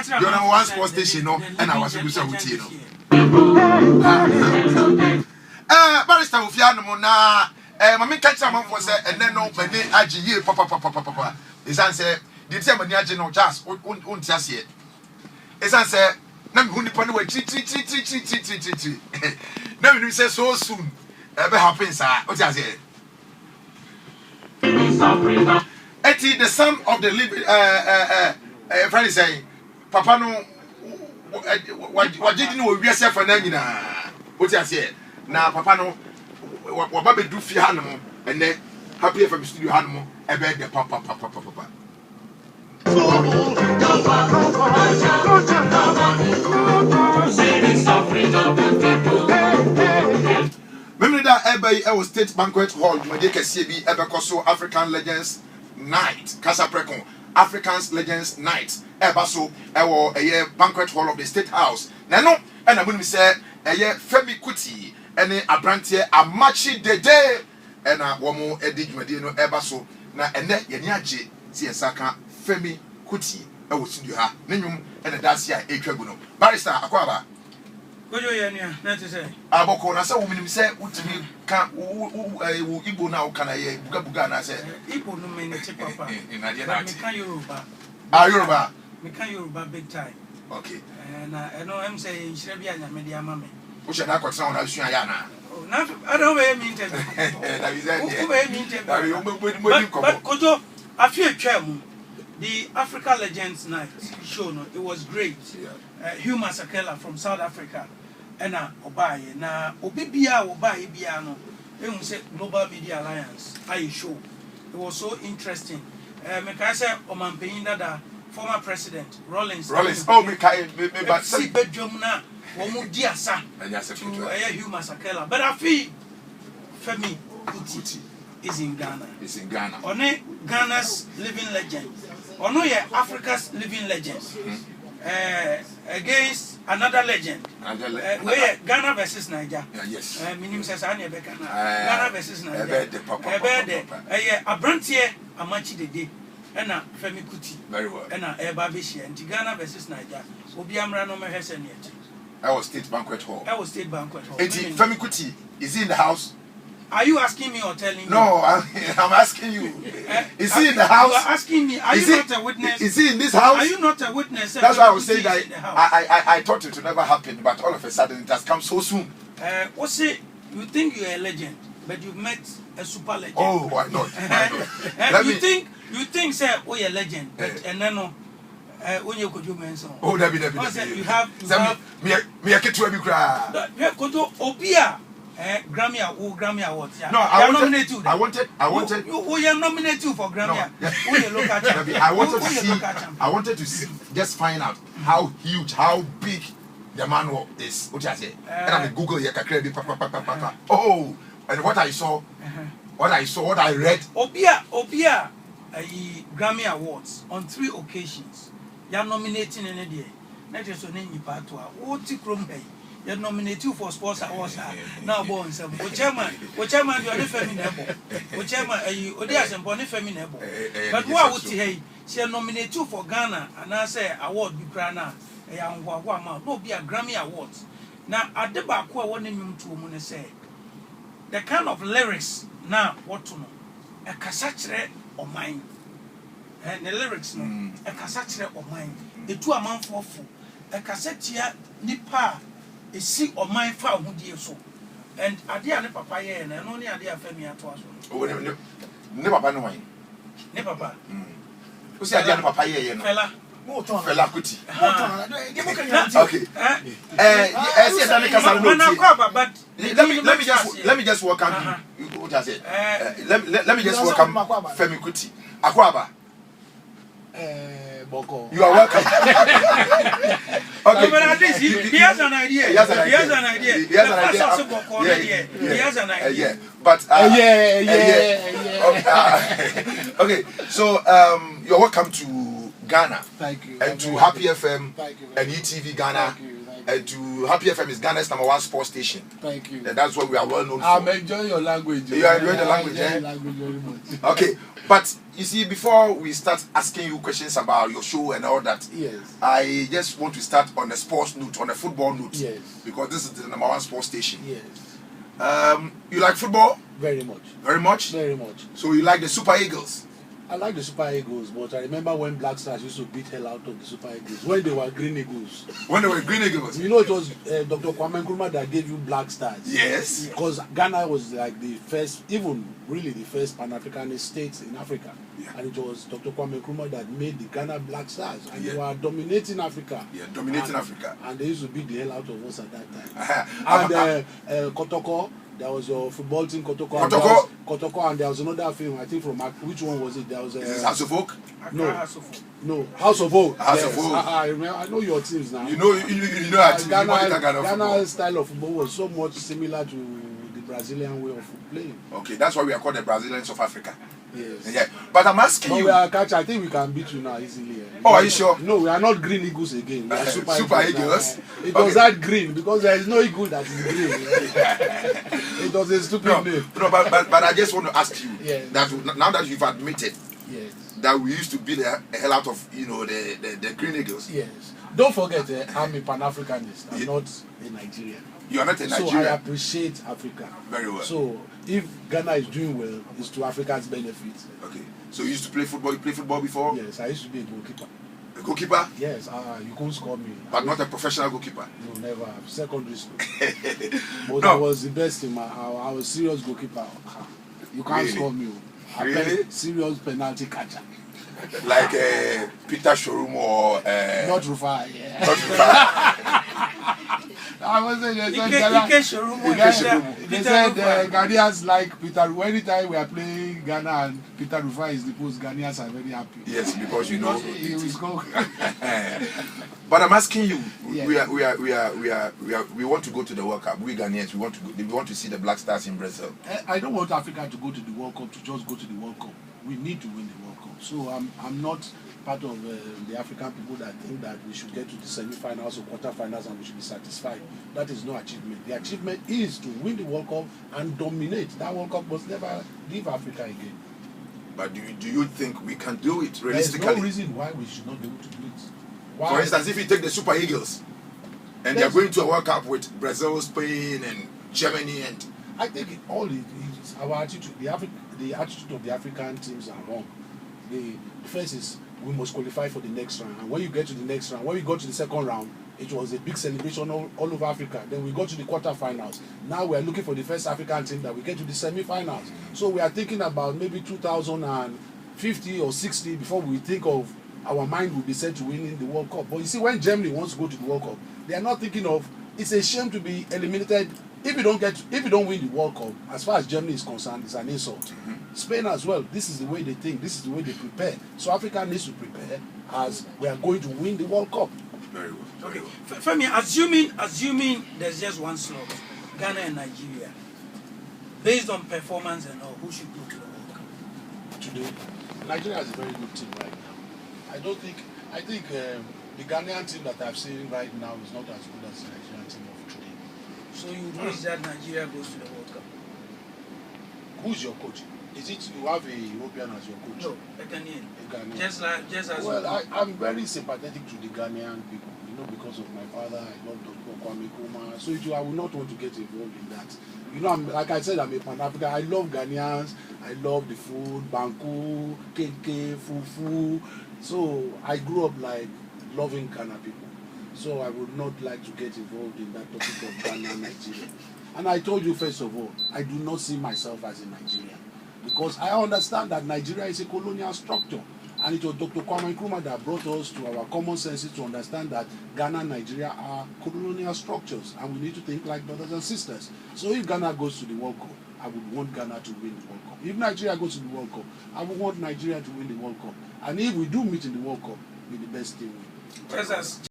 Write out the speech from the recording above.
You're number one sports station, no, and I was able to say, no. Barrister Ufiano, na, Mammy catch someone for say, and then no, but they AG, papa. His answer, the time when you know just, won't just yet. His answer, Nam Hunipon away, Now you say so soon, ever happens, what does it? Eti the son of the living friend is saying papa no what did you we say for na what you say na papa no what ba do fi hanom and then happy FM studio hanom e be the papa Remember that Ebe State Banquet Hall, Madeka CB Ebekoso African Legends Night, Casa Precon, Africans Legends Night, Ebaso, a banquet hall of the State House. Nano, and I wouldn't say a year Femi Kuti, and a brantier, a machi de day, and a woman Eddie Medino Ebaso, na and then Yanyaji, Siasaka, Femi Kuti, I will see you ha, Ninum, and a Dacia, a Trabuno. Barrister Aquaba. What do you not to say? Aboko, I saw women say, what to me can't Ibo now can I Bugana say? Ibo no mean a chip papa. Can Yoruba? Yoruba. We can Yoruba big time. Okay. And I know I'm saying Shrebiana Media Mammy. Which I got sound as Shayana. I don't mean to. But Koto, I feel chairman. The Africa Legends Night show, it was great. Hugh Masakela from South Africa. And Obaye. Now, Obibia, Obaye Biano. It say Global Media Alliance. I show. It was so interesting. Mekasa Omampeinda, former president, Rollins. Oh, Mekasa. See, Bedjumna, Womudiasa. To Hugh Masakela. But I feel Femi Kuti is in Ghana. It's in Ghana. One Ghana's living legend. One Africa's living legends. Against another legend. Where Ghana versus Niger. Yes. Minim says Ghana versus Niger. A brantier, a matchy the day. And a Femi Kuti. Very well. And a Babishi and Ghana versus Niger. Obiamra no Mahesen yet. I was State Banquet Hall. State Banquet Hall. Femi Kuti, is he in the house? Are you asking me or telling me? No, I'm asking you. Is he in the house? You are asking me. Are you not a witness? Is he in this house? Are you not a witness? That's why I was saying that I thought it would never happen, but all of a sudden it has come so soon. What's it? You think you're a legend, but you've met a super legend. Oh, why not? You think, sir, oh, you're a legend, but and then when you could do mention. Oh, Debbie. You have me a kid to every cry. You have to Obia. Grammy Awards. No, I wanted. Who are nominated for Grammy? I wanted to see, just find out how huge, how big the man is. What I say? And I'm Google here. Oh, and what I saw, what I read. Obia, Grammy Awards on 3 occasions. You are nominating any day. Not just on any part to you're nominated for sports awards now. Born some. Chairman, you are the feminine. Chairman, you are the feminine. But what would say? She are nominated for Ghana, and I say award Ukraine. No be a Grammy Awards. Now at the back, I want him to say the kind of lyrics now. What to know? A cassette or mine, and the lyrics no. A cassette or mine. The 2 amount for a cassette here nipa. A see or my found who dear so. And I dear ne papa and only a dear Femi at was. Oh, never no wine. Ne papa. Who said I papa fella? Fela Kuti. Okay. Let me just welcome you. What I said. Let me just welcome Femi Kuti. Akwaba. You are welcome. Okay. But at least he has an idea. He has an idea. But okay. So you're welcome to Ghana. Thank you. And to Happy FM and ETV Ghana. And to Happy FM is Ghana's #1 sports station. Thank you. And that's what we are well known for. I'm enjoying your language. You are enjoying the language, language very much. Okay. But You see, before we start asking you questions about your show and all that, Yes. I just want to start on a sports note, on a football note. Yes. Because this is the #1 sports station. Yes. You like football? Very much. Very much? Very much. So you like the Super Eagles? I like the Super Eagles, but I remember when Black Stars used to beat hell out of the Super Eagles when they were Green Eagles. When they were Green Eagles? You know, it was Dr. Kwame Nkrumah that gave you Black Stars. Yes. Because Ghana was like the first, even really the first Pan-Africanist state in Africa. Yeah. And it was Dr. Kwame Nkrumah that made the Ghana Black Stars. And Yeah. they were dominating Africa. Yeah, dominating Africa. And they used to beat the hell out of us at that time. Uh-huh. And Kotoko, there was your football team, Kotoko. Kotoko? Kotoko, and there was another film, I think from, which one was it? There was Is this House of Oak? No. House of Folk. No, House of Oak. House of Yes. Oak. I remember, I know your teams now. You know our team. You monitor Ghana football. Ghana's style of football was so much similar to the Brazilian way of playing. Okay, that's why we are called the Brazilians of Africa. Yes. Yeah, but I'm asking But you. we are catch. I think we can beat you now easily. Oh, are you sure? No, we are not Green Eagles again. We are Super Eagles? It Okay. was that green because there is no eagle that is green. It was a stupid name. No, but I just want to ask you Yes. that now that you've admitted Yes. that we used to beat the hell out of the Green Eagles. Yes. Don't forget, I'm a Pan-Africanist. I'm Yeah. not a Nigerian. You are not a So I Nigerian. appreciate Africa. Very well. So if Ghana is doing well, it's to Africa's benefit. Okay. So you used to play football. You played football before? Yes, I used to be a goalkeeper. A goalkeeper, Yes, you couldn't score me. but not a professional goalkeeper. No, never. Secondary school. But No. I was the best in I was serious goalkeeper. You can't Really? score me. I Really? play serious penalty catcher. Like Peter Showroom or Not Rufai. Yeah. not Rufai. I was saying they said Ike Showroom. they said Ghanaians like Peter. Anytime we are playing Ghana and Peter Rufai is the post, Ghanaians are very happy. Yes, because you know. He will score. But I'm asking you, Yeah. we want to go to the World Cup. We Ghanaians, we want to see the Black Stars in Brazil. I don't want Africa to go to the World Cup to just go to the World Cup. We need to win the World Cup. So I'm not part of the African people that think that we should get to the semi-finals or quarter-finals and we should be satisfied. That is no achievement. The achievement is to win the World Cup and dominate. That World Cup must never leave Africa again. But do you think we can do it There is realistically? no reason why we should not be able to do it. Why? For instance, if you take the Super Eagles and they're Yes. going to a World Cup with Brazil, Spain, and Germany, and I think it's our attitude. The attitude of the African teams are wrong. The first is we must qualify for the next round, and when you get to the next round, when we got to the second round, it was a big celebration all over Africa. Then we got to the quarterfinals. Now we are looking for the first African team that we get to the semi-finals. So we are thinking about maybe 2050 or 60 before we think of our mind will be set to winning the World Cup. But you see, when Germany wants to go to the World Cup, they are not thinking of. It's a shame to be eliminated. If you don't win the World Cup, as far as Germany is concerned, it's an insult. Spain as well. This is the way they think. This is the way they prepare. So Africa needs to prepare as we are going to win the World Cup. very well. Okay. Femi, assuming there's just one slot, Ghana and Nigeria, based on performance and all, who should go to the World Cup? Today, Nigeria is a very good team right now. I think the Ghanaian team that I've seen right now is not as good as the Nigerian team of today. So you wish that Nigeria goes to the World Cup? Who's your coach? Is it you have a European as your coach? No, a Ghanaian. A Ghanaian. Just as Well, I'm very sympathetic to the Ghanaian people, because of my father. I love Dr. Kwame Nkrumah. So I will not want to get involved in that. Like I said, I'm a Pan-African. I love Ghanaians. I love the food, banku, keke, fufu. So I grew up like loving Ghana people. So I would not like to get involved in that topic of Ghana, Nigeria. And I told you, first of all, I do not see myself as a Nigerian. Because I understand that Nigeria is a colonial structure. And it was Dr. Kwame Nkrumah that brought us to our common senses to understand that Ghana and Nigeria are colonial structures. And we need to think like brothers and sisters. So if Ghana goes to the World Cup, I would want Ghana to win the World Cup. If Nigeria goes to the World Cup, I would want Nigeria to win the World Cup. And if we do meet in the World Cup, may the best team win.